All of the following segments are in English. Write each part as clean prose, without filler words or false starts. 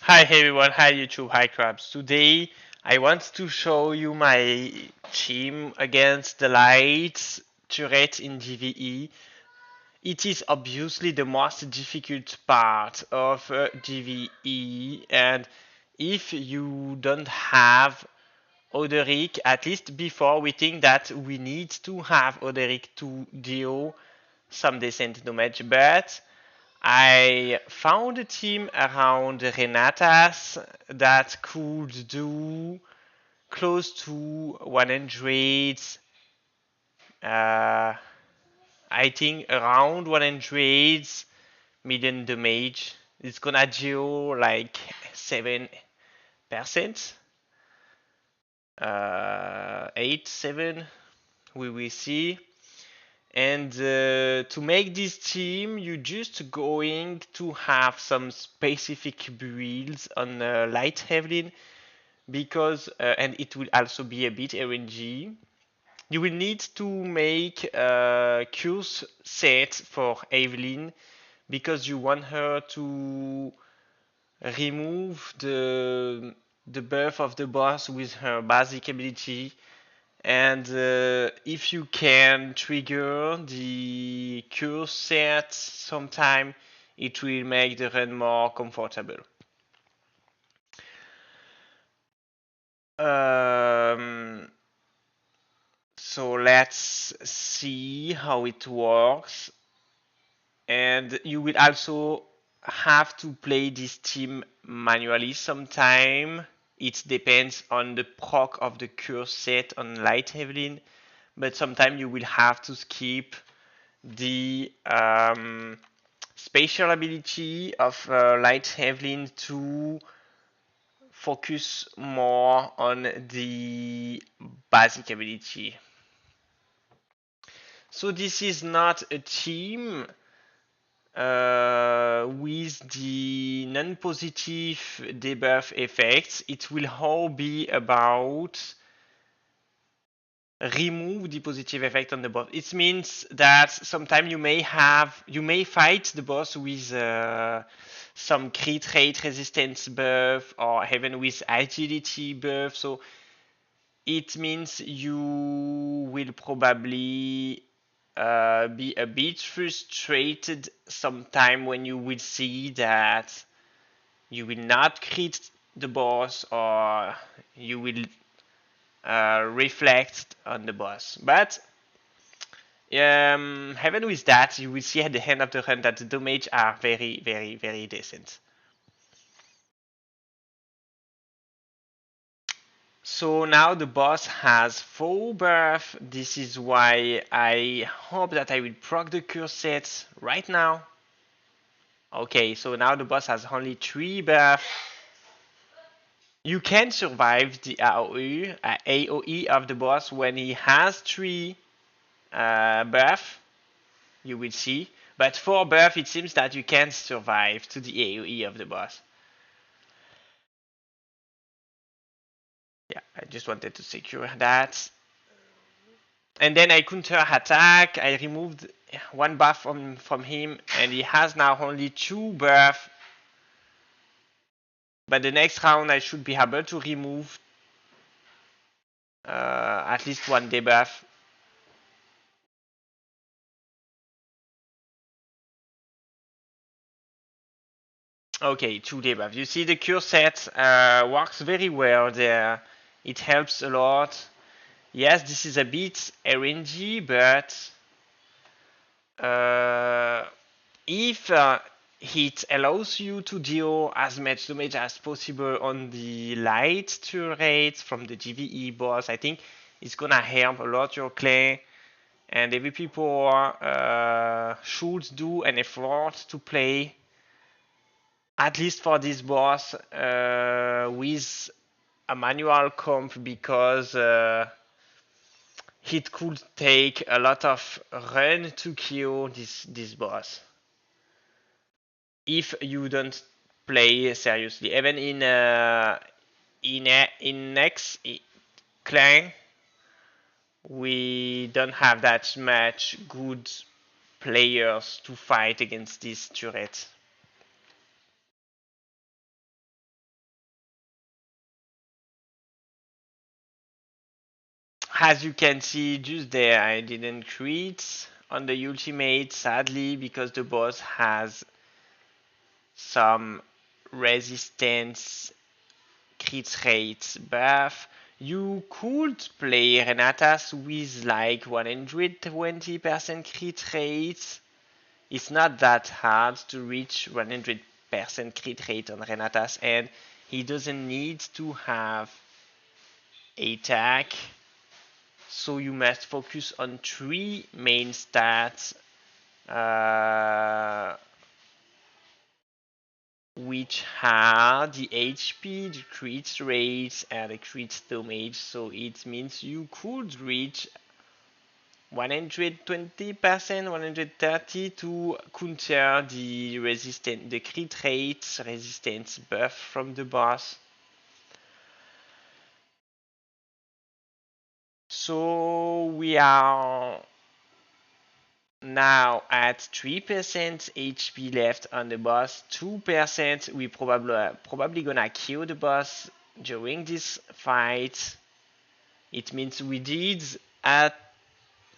Hi everyone, hi YouTube, hi Crabs. Today I want to show you my team against the light turret in GVE. It is obviously the most difficult part of GVE, and if you don't have Oderic, at least before, we think that we need to have Oderic to deal some decent damage, but I found a team around Renatas that could do close to 100, uh, I think around 100 million damage. It's gonna deal like 7%, 8, 7, we will see. And to make this team, you just going to have some specific builds on Light Evelyn because, and it will also be a bit RNG. You will need to make a curse set for Evelyn because you want her to remove the buff of the boss with her basic ability, and if you can trigger the curse set sometime, it will make the run more comfortable. Um, so let's see how it works. And you will also have to play this team manually sometime. It depends on the proc of the curse set on Light Evelyn, but sometimes you will have to skip the spatial ability of Light Evelyn to focus more on the basic ability. So this is not a team with the non-positive debuff effects. It will all be about remove the positive effect on the boss. It means that sometimes you may fight the boss with some crit rate resistance buff or even with agility buff. So it means you will probably be a bit frustrated sometime when you will see that you will not crit the boss or you will reflect on the boss. But even with that, you will see at the end of the run that the damage are very, very, very decent. So now the boss has full buff. This is why I hope that I will proc the curse set right now. Okay, so now the boss has only 3 buff. You can survive the AoE of the boss when he has 3 buff, you will see. But 4 buff, it seems that you can't survive to the AoE of the boss. Yeah, I just wanted to secure that. And then I counter attack. I removed 1 buff from him, and he has now only 2 buff. But the next round I should be able to remove at least 1 debuff. Okay, 2 debuff. You see the cure set works very well there. It helps a lot. Yes, this is a bit RNG, but if it allows you to deal as much damage as possible on the light turrets from the GVE boss, I think it's gonna help a lot your clan. And every people should do an effort to play, at least for this boss, with a manual comp, because it could take a lot of run to kill this boss if you don't play seriously. Even in next clan, we don't have that much good players to fight against this turret. As you can see just there, I didn't crit on the ultimate, sadly, because the boss has some resistance crit rate buff. You could play Renatas with like 120% crit rate. It's not that hard to reach 100% crit rate on Renatas, and he doesn't need to have attack. So you must focus on three main stats, which are the HP, the crit rate, and the crit damage. So it means you could reach 120%, 130 to counter the crit rate resistance buff from the boss. So we are now at 3% HP left on the boss, 2%. We probably gonna kill the boss during this fight. It means we did at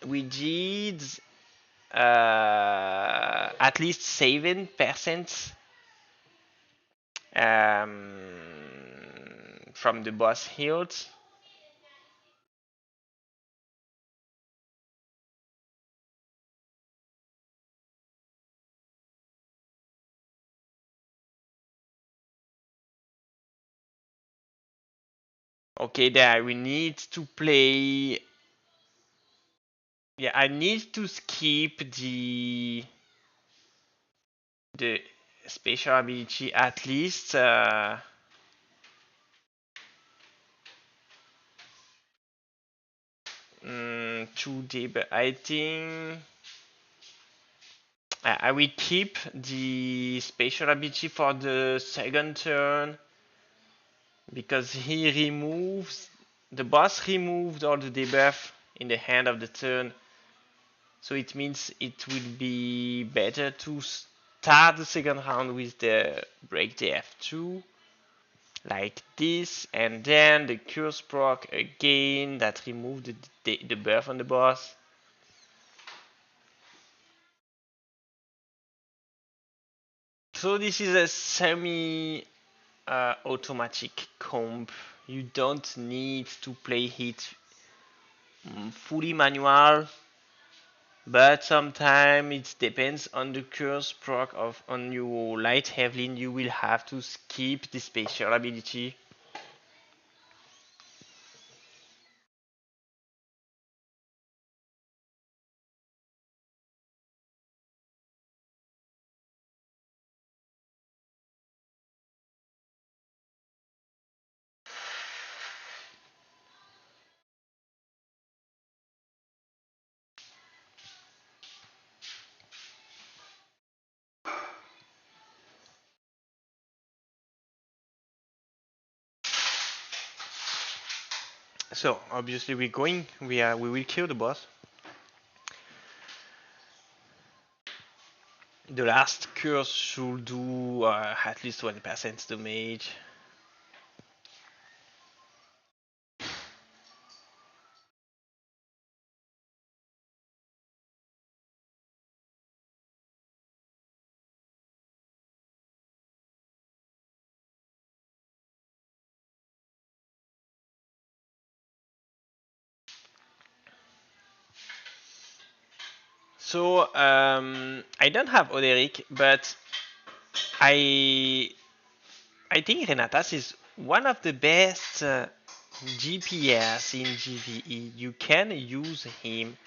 least 7% from the boss healed. Okay, there we need to play. Yeah, I need to skip the special ability at least. 2D, but I think I will keep the special ability for the second turn because the boss removed all the debuff in the hand of the turn. So it means it will be better to start the second round with the break the F2 like this, and then the curse proc again that removed the buff on the boss. So this is a semi automatic comp. You don't need to play it fully manual, but sometimes it depends on the curse proc on your light Evelyn. You will have to skip the special ability. So obviously we will kill the boss. The last curse should do at least 1% damage. So I don't have Oderic, but I think Renatas is one of the best GPS in GVE. You can use him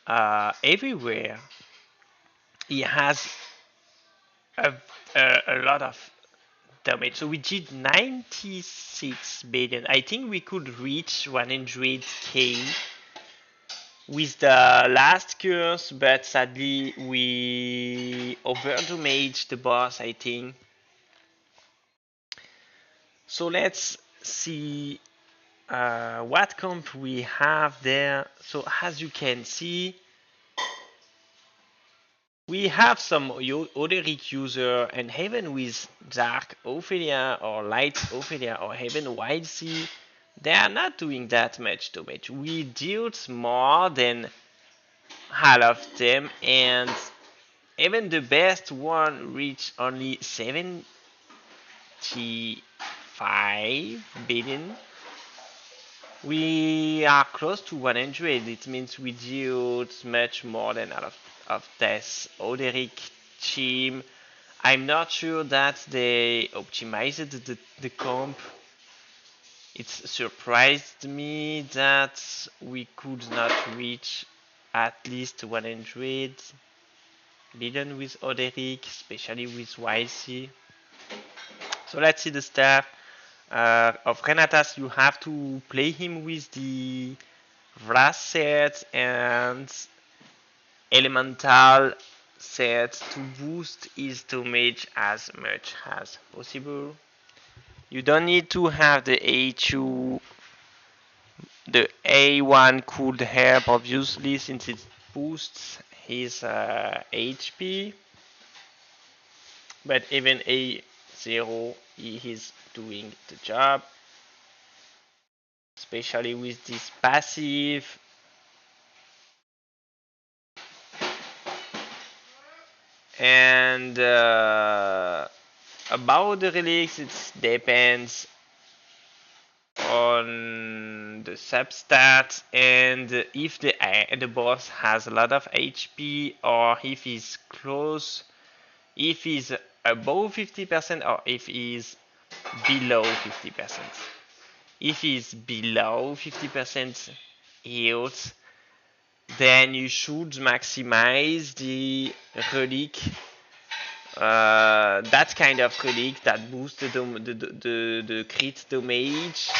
everywhere. He has a, a lot of damage. So we did 96 billion. I think we could reach 100k with the last curse, but sadly we overdamaged the boss, I think. So let's see what comp we have there. So as you can see, we have some Oderic user, and even with Dark Ophelia or Light Ophelia or even Wild Sea, They are not doing that much damage. We dealt more than half of them, and even the best one reached only 75 billion. We are close to 100. It means we dealt much more than out of this Oderic team. I'm not sure that they optimized the comp. It surprised me that we could not reach at least 100 billion with Oderic, especially with YC. So let's see the staff of Renatas. You have to play him with the Vras set and Elemental set to boost his damage as much as possible. You don't need to have the A2, the A1 could help obviously since it boosts his HP, but even A0 he is doing the job, especially with this passive. And about the relics, it depends on the substats and if the boss has a lot of HP or if he's close, if he's above 50% or if he's below 50%. If he's below 50% healed, then you should maximize the relic, that kind of relic that boosts the crit damage,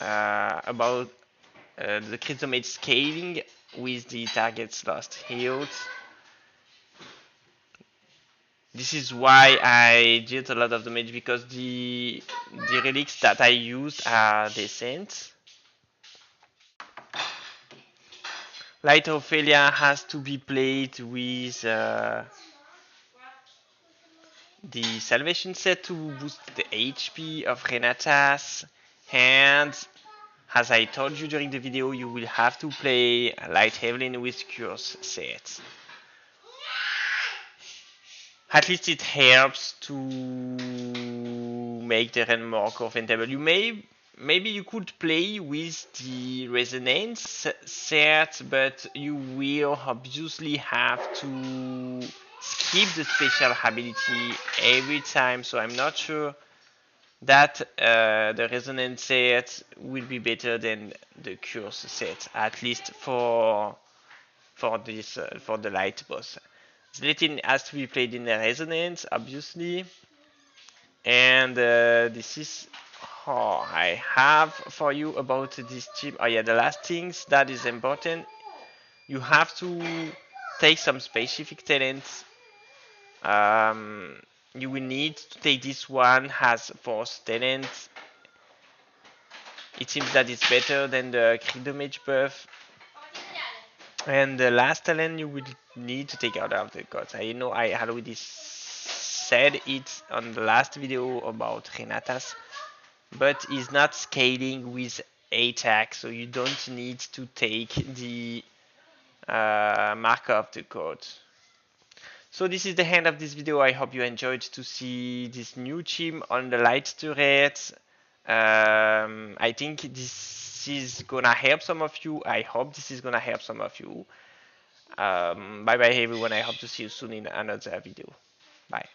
about the crit damage scaling with the target's lost health. This is why I did a lot of damage, because the relics that I used are decent. Light Ophelia has to be played with the Salvation set to boost the HP of Renatas, and as I told you during the video, you will have to play Light Evelyn with Curse set. At least it helps to make the run more comfortable. Maybe you could play with the Resonance set, but you will obviously have to skip the special ability every time, so I'm not sure that the Resonance set will be better than the Curse set, at least for this for the light boss. Zletin has to be played in the Resonance, obviously, and this is all I have for you about this team. Oh yeah, the last things that is important, you have to take some specific talents. You will need to take this one as force talent. It seems that it's better than the crit damage buff. And the last talent you will need to take out of the gods. I know I already said it on the last video about Renatas, but it's not scaling with attack, so you don't need to take the marker of the god. So this is the end of this video. I hope you enjoyed to see this new team on the light turret. I think this is gonna help some of you. I hope this is gonna help some of you. Bye bye everyone. I hope to see you soon in another video. Bye.